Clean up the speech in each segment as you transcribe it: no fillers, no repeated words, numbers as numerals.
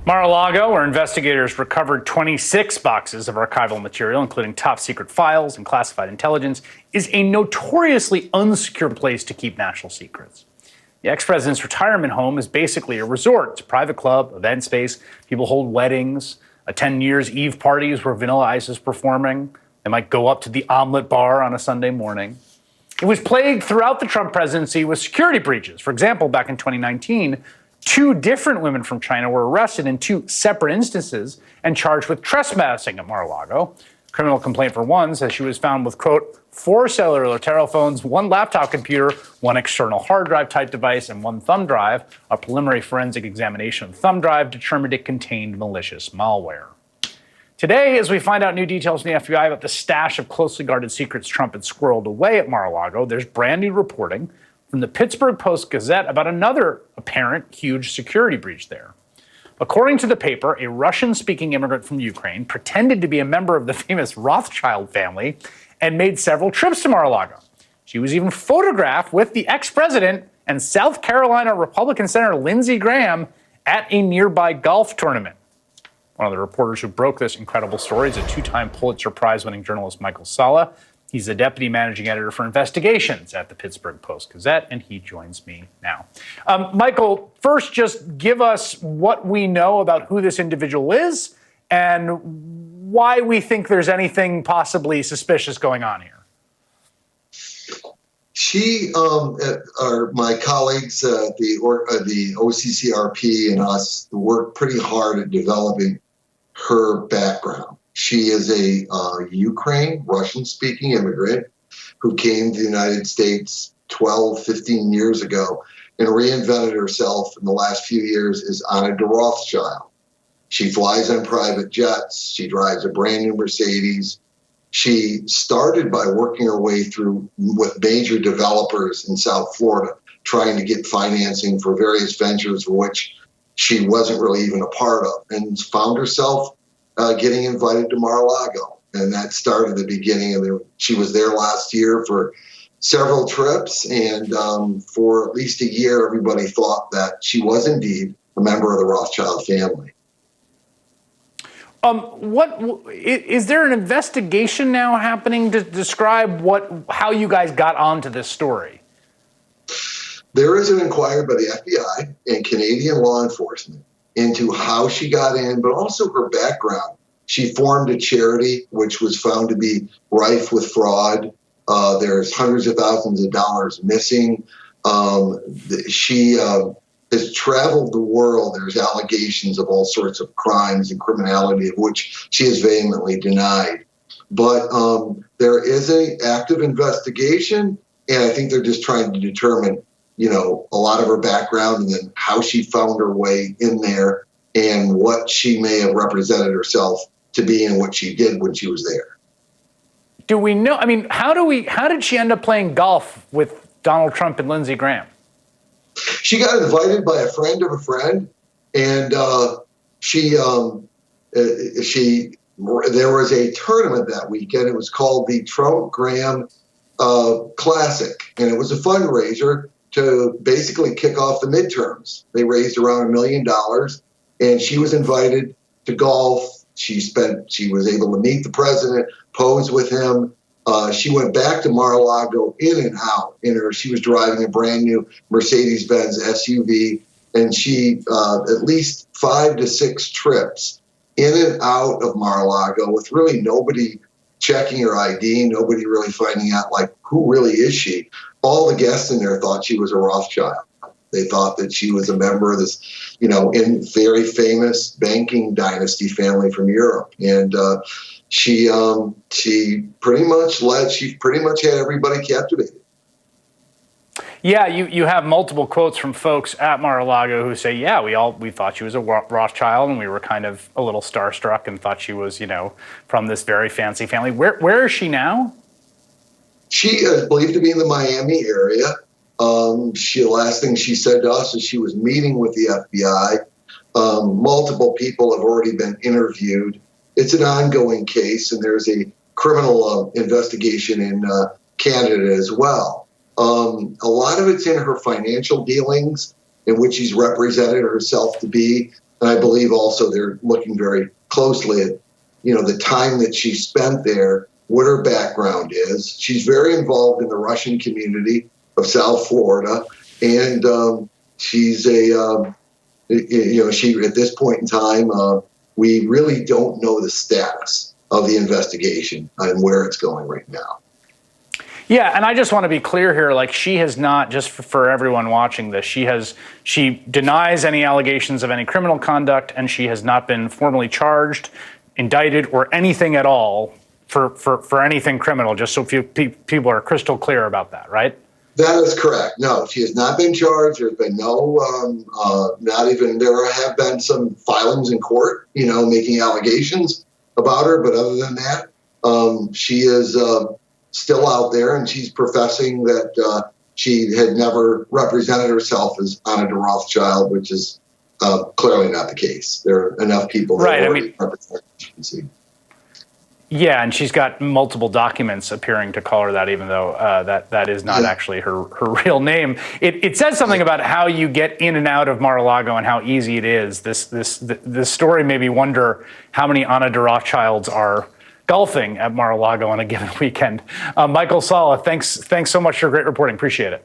Mar-a-Lago, where investigators recovered 26 boxes of archival material, including top secret files and classified intelligence, is a notoriously unsecure place to keep national secrets. The ex-president's retirement home is basically a resort. It's a private club, event space. People hold weddings, attend New Year's Eve parties where Vanilla Ice is performing. They might go up to the omelet bar on a Sunday morning. It was plagued throughout the Trump presidency with security breaches. For example, back in 2019, 2 different women from China were arrested in 2 separate instances and charged with trespassing at Mar-a-Lago. Criminal complaint for one says she was found with, quote, 4 cellular telephones, 1 laptop computer, 1 external hard drive type device, and 1 thumb drive. A preliminary forensic examination of the thumb drive determined it contained malicious malware. Today, as we find out new details from the FBI about the stash of closely guarded secrets Trump had squirreled away at Mar-a-Lago, there's brand new reporting from the Pittsburgh Post-Gazette about another apparent huge security breach there. According to the paper, a Russian-speaking immigrant from Ukraine pretended to be a member of the famous Rothschild family and made several trips to Mar-a-Lago. She was even photographed with the ex-president and South Carolina Republican Senator Lindsey Graham at a nearby golf tournament. One of the reporters who broke this incredible story is a 2-time Pulitzer Prize-winning journalist Michael Salla. He's the deputy managing editor for investigations at the Pittsburgh Post-Gazette, and he joins me now. Michael, first, just give us what we know about who this individual is and why we think there's anything possibly suspicious going on here. She, are my colleagues, the OCCRP and us worked pretty hard at developing her background. She is a Ukraine, Russian-speaking immigrant who came to the United States 12, 15 years ago and reinvented herself in the last few years as Anna de Rothschild. She flies on private jets. She drives a brand new Mercedes. She started by working her way through with major developers in South Florida, trying to get financing for various ventures for which she wasn't really even a part of, and found herself getting invited to Mar-a-Lago. And that started the beginning. And she was there last year for several trips. And for at least a year, everybody thought that she was indeed a member of the Rothschild family. What is there an investigation now happening to describe how you guys got onto this story? There is an inquiry by the FBI and Canadian law enforcement into how she got in, but also her background. She formed a charity which was found to be rife with fraud. There's hundreds of thousands of dollars missing. She has traveled the world. There's allegations of all sorts of crimes and criminality, of which she has vehemently denied. But there is an active investigation, and I think they're just trying to determine, a lot of her background and then how she found her way in there and what she may have represented herself to be and what she did when she was there. Do we know? I mean, how did she end up playing golf with Donald Trump and Lindsey Graham? She got invited by a friend of a friend, and there was a tournament that weekend. It was called the Trump Graham Classic, and it was a fundraiser to basically kick off the midterms. They raised around $1 million, and she was invited to golf. She was able to meet the president, pose with him. She went back to Mar-a-Lago in and out. She was driving a brand new Mercedes-Benz SUV, and she at least 5 to 6 trips in and out of Mar-a-Lago with really nobody checking her ID, nobody really finding out, who really is she? All the guests in there thought she was a Rothschild. They thought that she was a member of this, in very famous banking dynasty family from Europe. And she pretty much had everybody captivated. Yeah, you have multiple quotes from folks at Mar-a-Lago who say, yeah, we thought she was a Rothschild, and we were kind of a little starstruck and thought she was, from this very fancy family. Where is she now? She is believed to be in the Miami area. The last thing she said to us is she was meeting with the FBI. Multiple people have already been interviewed. It's an ongoing case, and there's a criminal investigation in Canada as well. A lot of it's in her financial dealings. in which she's represented herself to be. And I believe also they're looking very closely at, the time that she spent there, what her background is. She's very involved in the Russian community of South Florida, and she's she at this point in time, we really don't know the status of the investigation and where it's going right now. Yeah, and I just want to be clear here, like she has not, just for everyone watching this, she denies any allegations of any criminal conduct, and she has not been formally charged, indicted, or anything at all for anything criminal, just so people are crystal clear about that, right? That is correct. No, she has not been charged. There's been no, not even, there have been some filings in court, making allegations about her. But other than that, she is still out there, and she's professing that she had never represented herself as Anna de Rothschild, which is clearly not the case. There are enough people that already represent, as you can see. Yeah, and she's got multiple documents appearing to call her that, even though that is not actually her real name. It says something about how you get in and out of Mar-a-Lago and how easy it is. This story made me wonder how many Anna de Rothschilds are golfing at Mar-a-Lago on a given weekend. Michael Sala, thanks so much for great reporting. Appreciate it.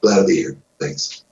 Glad to be here. Thanks.